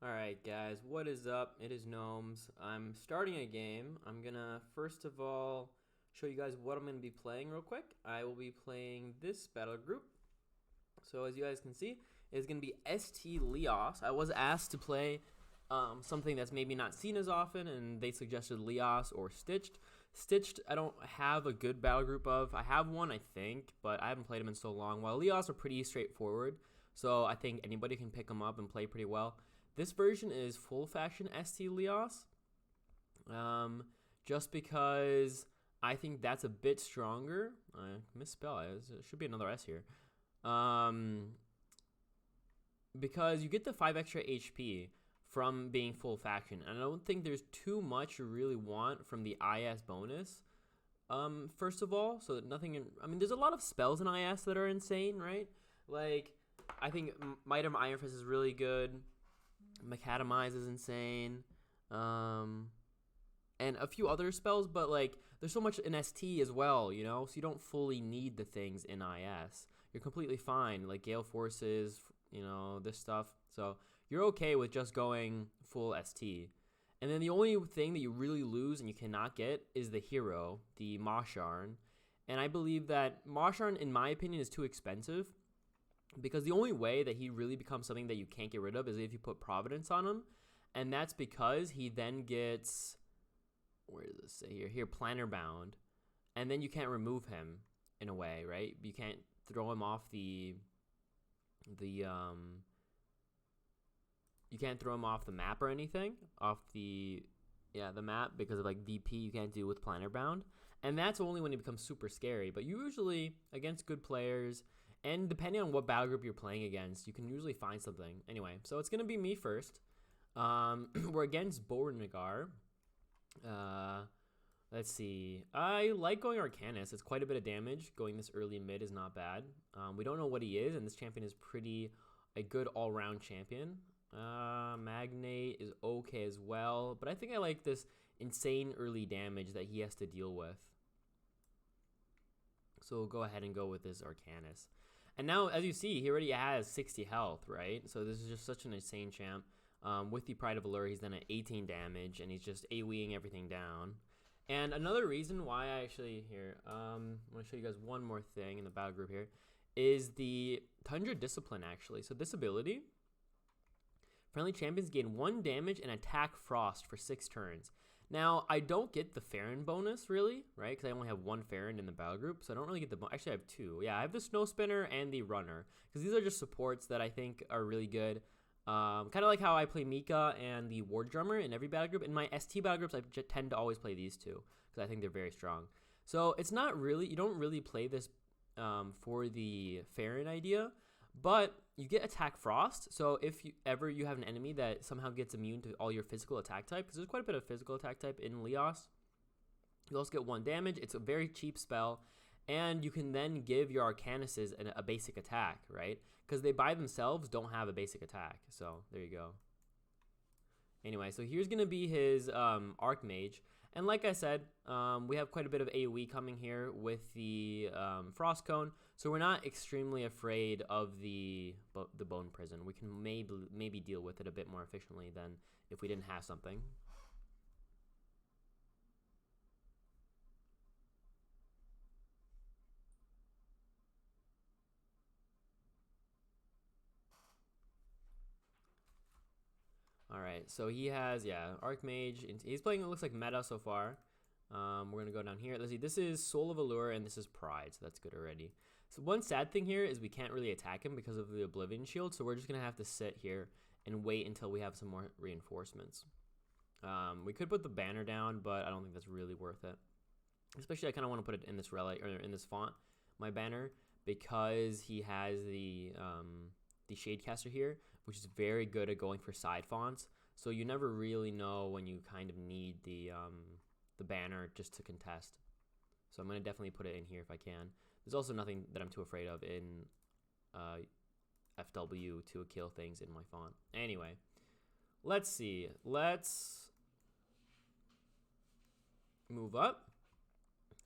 Alright guys, what is up? It is Gnomes. I'm starting a game. I'm gonna first of all show you guys what I'm gonna be playing real quick. I will be playing this battle group. So as you guys can see, it's gonna be ST Leoss. I was asked to play something that's maybe not seen as often, and they suggested Leoss or Stitched. Stitched, I don't have a good battle group of. I have one, I think, but I haven't played them in so long. While Leoss are pretty straightforward, so I think anybody can pick them up and play pretty well. This version is full fashion ST Leoss, just because I think that's a bit stronger. I misspell it. There should be another S here. Because you get the 5 extra HP from being full faction, and I don't think there's too much you really want from the IS bonus. First of all, so that nothing. I mean, there's a lot of spells in IS that are insane, right? Like, I think Might of Iron Fist is really good. Macadamize is insane. And a few other spells, but like there's so much in ST as well, you know, so you don't fully need the things in IS. You're completely fine, like Gale Forces, you know, this stuff. So you're okay with just going full ST. And then the only thing that you really lose and you cannot get is the hero, the Mosharn. And I believe that Mosharn, in my opinion, is too expensive, because the only way that he really becomes something that you can't get rid of is if you put Providence on him. And that's because he then gets, where does it say here? Here, Planner Bound. And then you can't remove him in a way, right? You can't throw him off you can't throw him off the map or anything, off the map, because of like VP you can't do with Planner Bound. And that's only when he becomes super scary. But usually against good players, and depending on what battle group you're playing against, you can usually find something. Anyway, so it's gonna be me first. We're against Boernegar. Let's see. I like going Arcanist. It's quite a bit of damage. Going this early and mid is not bad. We don't know what he is, and this champion is a good all-round champion. Magnate is okay as well, but I think I like this insane early damage that he has to deal with. So we'll go ahead and go with this Arcanist. And now, as you see, he already has 60 health, right? So this is just such an insane champ. With the Pride of Allure, he's done at 18 damage, and he's just AoEing everything down. And another reason why I actually, I'm going to show you guys one more thing in the battle group here, is the Tundra Discipline, actually. So this ability, friendly champions gain 1 damage and attack Frost for 6 turns. Now, I don't get the Farron bonus, really, right? Because I only have 1 Farron in the battle group, so I don't really get the actually, I have 2. Yeah, I have the Snow Spinner and the Runner, because these are just supports that I think are really good. Kind of like how I play Mika and the War Drummer in every battle group. In my ST battle groups, I tend to always play these two, because I think they're very strong. So it's not really, you don't really play this for the Farron idea, but you get Attack Frost. So if you have an enemy that somehow gets immune to all your physical attack type, because there's quite a bit of physical attack type in Leoss, you also get 1 damage. It's a very cheap spell, and you can then give your Arcanists a basic attack, right? Because they by themselves don't have a basic attack. So there you go. Anyway, so here's going to be his Archmage. And like I said, we have quite a bit of AoE coming here with the Frost Cone. So we're not extremely afraid of the Bone Prison. We can maybe deal with it a bit more efficiently than if we didn't have something. All right, so he has, Archmage. He's playing, it looks like meta so far. We're going to go down here. Let's see, this is Soul of Allure, and this is Pride, so that's good already. So one sad thing here is we can't really attack him because of the Oblivion Shield, so we're just going to have to sit here and wait until we have some more reinforcements. We could put the banner down, but I don't think that's really worth it. Especially, I kind of want to put it in this relic, or in this font, my banner, because he has the Shadecaster here, which is very good at going for side fonts. So you never really know when you kind of need the banner just to contest. So I'm going to definitely put it in here if I can. There's also nothing that I'm too afraid of in FW to kill things in my font. Anyway, let's see. Let's move up.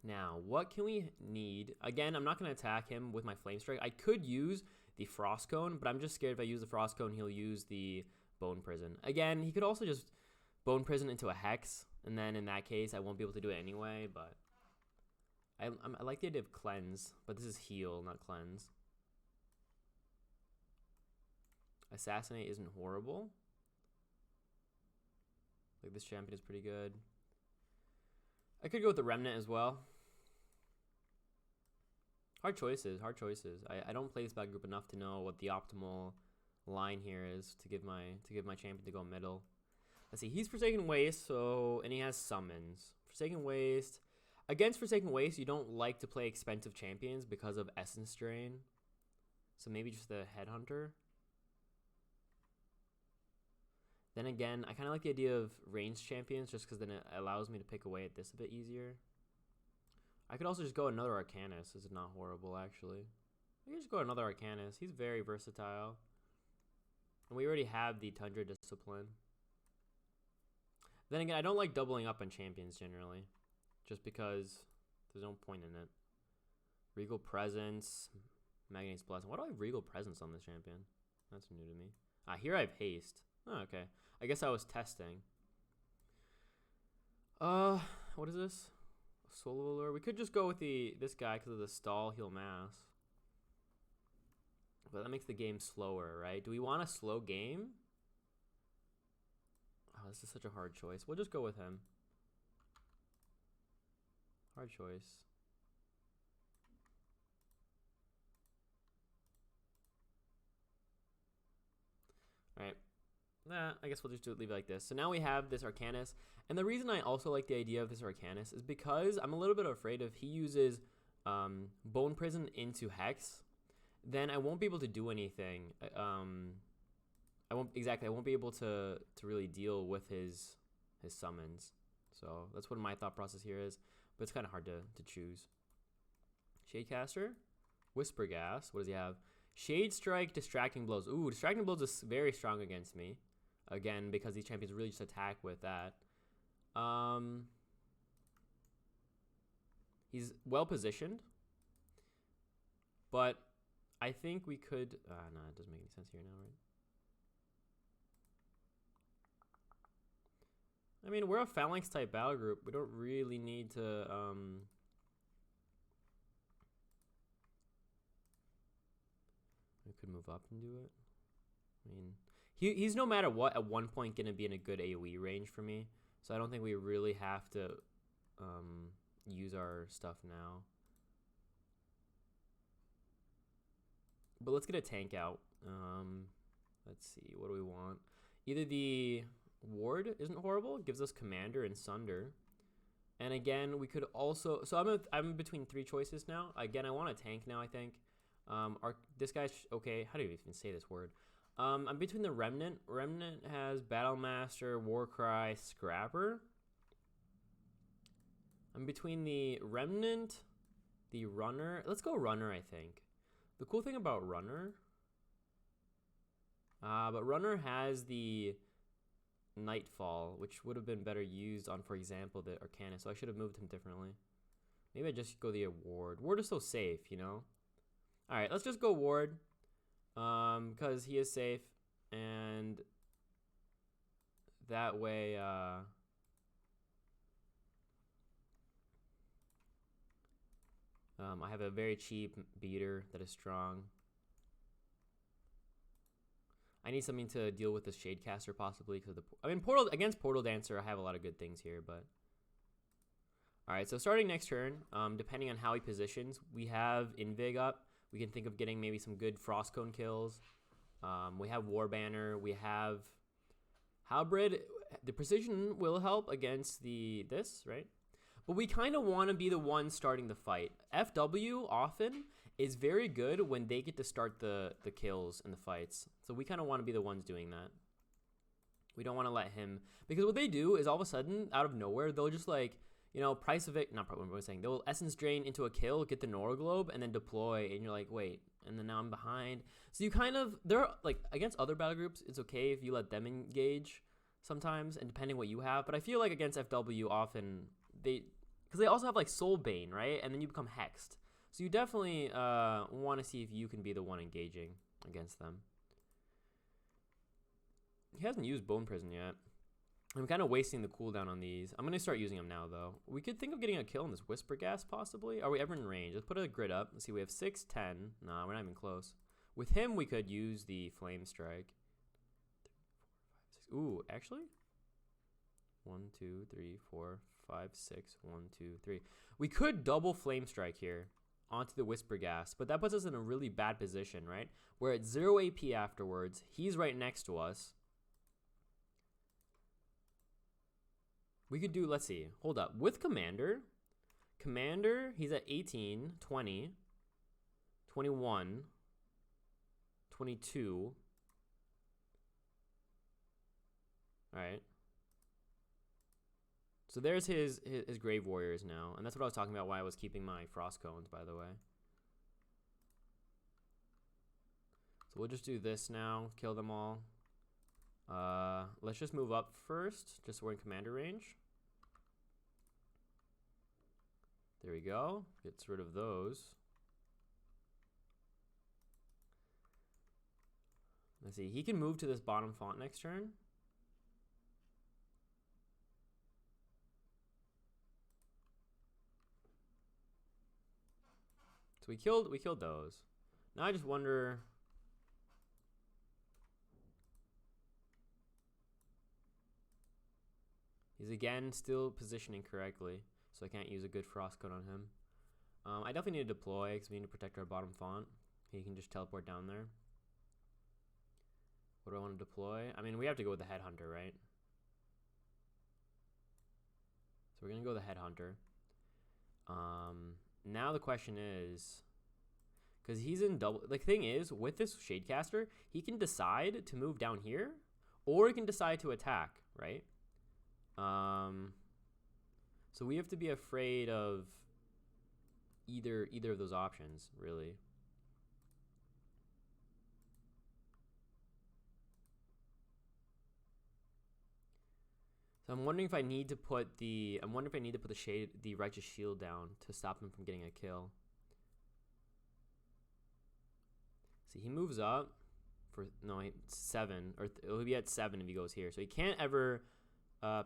Now, what can we need? Again, I'm not going to attack him with my Flame Strike. I could use the Frost Cone, but I'm just scared if I use the Frost Cone, he'll use the Bone Prison. Again, he could also just Bone Prison into a Hex, and then in that case, I won't be able to do it anyway, but I like the idea of Cleanse, but this is Heal, not Cleanse. Assassinate isn't horrible. Like, this champion is pretty good. I could go with the Remnant as well. Hard choices, hard choices. I don't play this battle group enough to know what the optimal line here is to give my champion to go middle. Let's see, he's Forsaken Waste, so, and he has summons. Forsaken Waste. Against Forsaken Waste, you don't like to play expensive champions because of Essence Drain. So maybe just the Headhunter. Then again, I kind of like the idea of ranged champions just because then it allows me to pick away at this a bit easier. I could also just go another Arcanist. This is not horrible, actually. I could just go another Arcanist. He's very versatile. And we already have the Tundra Discipline. Then again, I don't like doubling up on champions generally. Just because there's no point in it. Regal Presence. Magnate's Blessing. Why do I have Regal Presence on this champion? That's new to me. Here I have Haste. Oh, okay. I guess I was testing. What is this? Solo Allure. We could just go with this guy because of the stall heal mass. But that makes the game slower, right? Do we want a slow game? Oh, this is such a hard choice. We'll just go with him. Hard choice. Alright. I guess we'll just leave it like this. So now we have this Arcanist. And the reason I also like the idea of this Arcanist is because I'm a little bit afraid if he uses Bone Prison into Hex, then I won't be able to do anything. I won't be able to really deal with his summons. So that's what my thought process here is. But it's kind of hard to choose. Shadecaster, Whisper Gas. What does he have? Shade Strike, Distracting Blows. Ooh, Distracting Blows is very strong against me. Again, because these champions really just attack with that. He's well positioned. But I think we could... no, it doesn't make any sense here now, right? I mean, we're a Phalanx type battle group. We don't really need to... We could move up and do it. I mean, he's no matter what at one point going to be in a good AoE range for me. So I don't think we really have to use our stuff now. But let's get a tank out. Let's see, what do we want? Either the Ward isn't horrible, it gives us Commander and Sunder. And again, we could also... So I'm between three choices now. Again, I want a tank now, I think. This guy's okay. How do you even say this word? I'm between the Remnant. Remnant has Battlemaster, Warcry, Scrapper. I'm between the Remnant, the Runner. Let's go Runner, I think. The cool thing about Runner, but Runner has the Nightfall, which would have been better used on, for example, the Arcanist. So I should have moved him differently. Maybe I just go the Ward. Ward is so safe, you know. All right, let's just go Ward, because he is safe, and that way, I have a very cheap beater that is strong. I need something to deal with the Shadecaster possibly, because Portal against Portal Dancer, I have a lot of good things here, but. All right, so starting next turn, depending on how he positions, we have Invig up. We can think of getting maybe some good Frostcone kills. We have Warbanner. We have Halberd. The precision will help against this, right? But we kind of want to be the one starting the fight. FW often is very good when they get to start the kills and the fights. So we kind of want to be the ones doing that. We don't want to let him... Because what they do is all of a sudden, out of nowhere, they'll just like... You know, price of it, not probably what I'm saying. They'll Essence Drain into a kill, get the Nora Globe, and then deploy, and you're like, wait, and then now I'm behind. So you kind of, they're like, against other battle groups, it's okay if you let them engage sometimes, and depending what you have. But I feel like against FW, often, because they also have like Soul Bane, right? And then you become Hexed. So you definitely want to see if you can be the one engaging against them. He hasn't used Bone Prison yet. I'm kind of wasting the cooldown on these. I'm going to start using them now, though. We could think of getting a kill in this Whisper Gas, possibly. Are we ever in range? Let's put a grid up. Let's see, we have 6, 10. Nah, we're not even close. With him, we could use the Flame Strike. Ooh, actually? 1, 2, 3, 4, 5, 6. 1, 2, 3. We could double Flame Strike here onto the Whisper Gas, but that puts us in a really bad position, right? We're at 0 AP afterwards. He's right next to us. We could do, let's see, hold up. With Commander, he's at 18, 20, 21, 22. All right. So there's his Grave Warriors now. And that's what I was talking about, why I was keeping my Frost Cones, by the way. So we'll just do this now, kill them all. Let's just move up first, just so we're in Commander range. There we go. Gets rid of those. Let's see. He can move to this bottom font next turn. So we killed those. Now I just wonder. He's again still positioning correctly, so I can't use a good Frost Cone on him. I definitely need to deploy because we need to protect our bottom font. He can just teleport down there. What do I want to deploy? I mean, we have to go with the Headhunter, right? So we're going to go with the Headhunter. Now the question is, because he's in double, the thing is, with this Shadecaster, he can decide to move down here, or he can decide to attack, right? So we have to be afraid of either of those options, really. So I'm wondering if I need to put the Righteous Shield down to stop him from getting a kill. See, he moves up for 7, or he'll be at 7 if he goes here. So he can't ever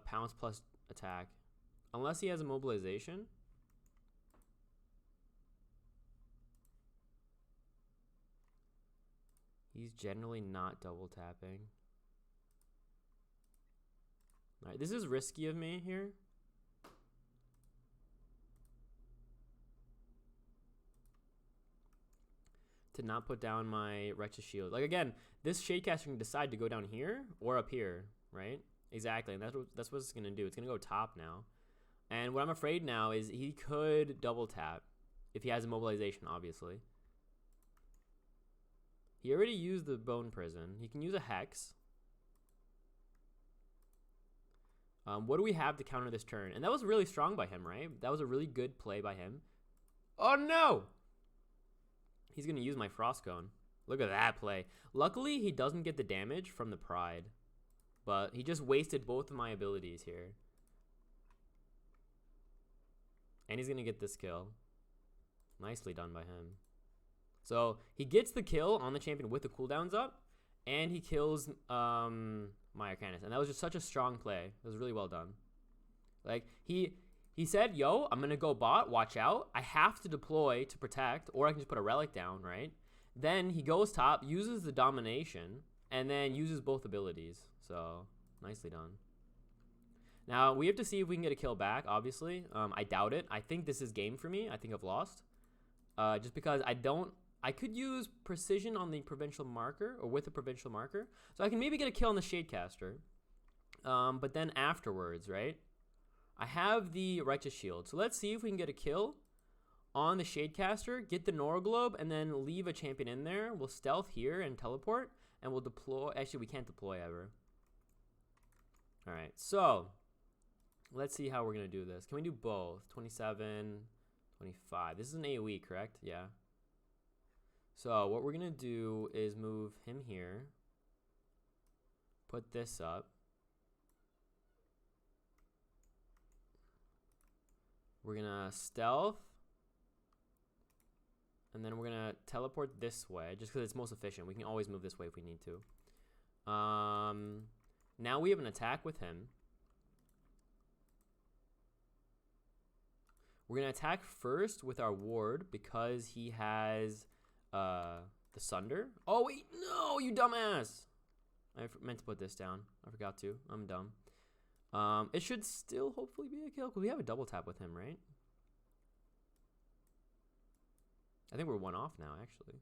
pounce plus attack unless he has a mobilization. He's generally not double tapping. All right, this is risky of me here. To not put down my Righteous Shield. Like, again, this Shadecaster can decide to go down here or up here, right? Exactly, and that's what it's going to do. It's going to go top now. And what I'm afraid now is he could double tap if he has a mobilization, obviously. He already used the Bone Prison. He can use a Hex. What do we have to counter this turn? And that was really strong by him, right? That was a really good play by him. Oh, no! He's going to use my Frost Cone. Look at that play. Luckily, he doesn't get the damage from the Pride. But he just wasted both of my abilities here. And he's going to get this kill. Nicely done by him. So he gets the kill on the champion with the cooldowns up. And he kills my Arcanist. And that was just such a strong play. It was really well done. Like, he said, yo, I'm going to go bot. Watch out. I have to deploy to protect. Or I can just put a Relic down, right? Then he goes top, uses the Domination, and then uses both abilities. So, nicely done. Now, we have to see if we can get a kill back, obviously. I doubt it. I think this is game for me. I think I've lost. Just because I could use Precision on the Provincial Marker, or with a Provincial Marker. So I can maybe get a kill on the Shadecaster. But then afterwards, right? I have the Righteous Shield. So let's see if we can get a kill on the Shadecaster, get the Norglobe, and then leave a champion in there. We'll stealth here and teleport, and we'll deploy. Actually, we can't deploy ever. All right, so let's see how we're going to do this. Can we do both? 27, 25. This is an AoE, correct? Yeah. So what we're going to do is move him here. Put this up. We're going to stealth. And then we're going to teleport this way, just because it's most efficient. We can always move this way if we need to. Now we have an attack with him. We're going to attack first with our ward because he has the Sunder. Oh, wait. No, you dumbass. I meant to put this down. I forgot to. I'm dumb. It should still hopefully be a kill because we have a double tap with him, right? I think we're one off now, actually.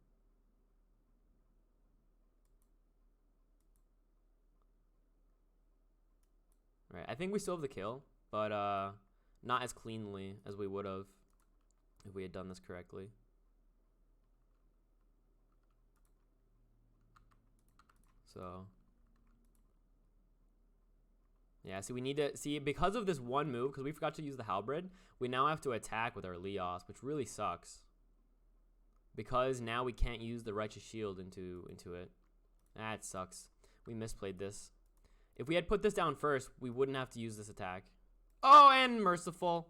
Right, I think we still have the kill, but not as cleanly as we would have if we had done this correctly. So yeah, see, we need to see because of this one move, because we forgot to use the halberd, we now have to attack with our Leoss, which really sucks. Because now we can't use the righteous shield into it. That sucks. We misplayed this. If we had put this down first, we wouldn't have to use this attack. Oh, and merciful.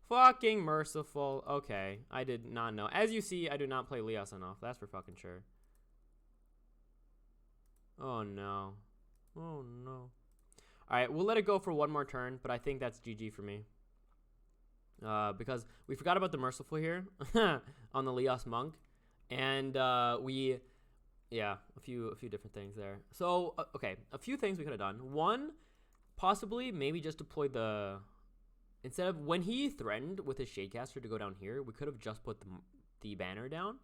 Fucking merciful. Okay, I did not know. As you see, I do not play Leoss enough. That's for fucking sure. Oh, no. Oh, no. All right, we'll let it go for one more turn, but I think that's GG for me. Because we forgot about the merciful here on the Leoss monk. And yeah, a few different things there. So, okay, a few things we could have done. One, possibly maybe just deploy the... Instead of when he threatened with his Shadecaster to go down here, we could have just put the banner down.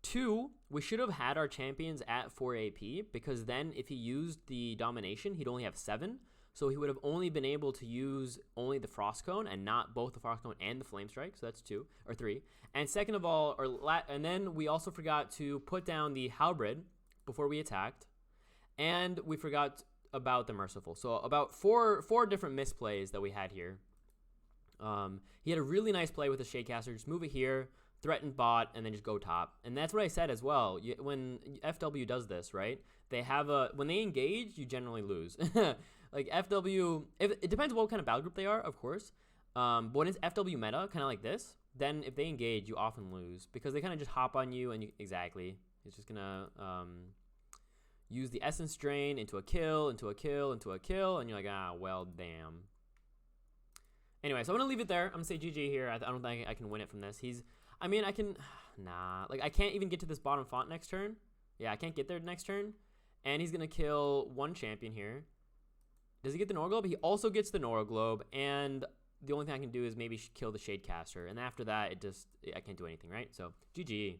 Two, we should have had our champions at 4 AP because then if he used the domination, he'd only have 7. So he would have only been able to use only the Frost Cone and not both the Frost Cone and the Flame Strike. So that's 2 or 3. And second of all, and then we also forgot to put down the Halberd before we attacked. And we forgot about the Merciful. So about four different misplays that we had here. He had a really nice play with the Shadecaster. Just move it here, threaten bot, and then just go top. And that's what I said as well. When FW does this, right? They have when they engage, you generally lose. Like FW, it depends what kind of battle group they are, of course. But when it's FW meta, kind of like this, then if they engage, you often lose because they kind of just hop on you and exactly. It's just gonna use the essence drain into a kill, into a kill, into a kill, and you're like, ah, well, damn. Anyway, so I'm gonna leave it there. I'm gonna say GG here. I don't think I can win it from this. I mean, I can, nah. Like I can't even get to this bottom font next turn. Yeah, I can't get there next turn. And he's gonna kill one champion here. Does he get the Nora Globe? He also gets the Nora Globe, and the only thing I can do is maybe kill the Shadecaster. And after that, I can't do anything, right? So, GG.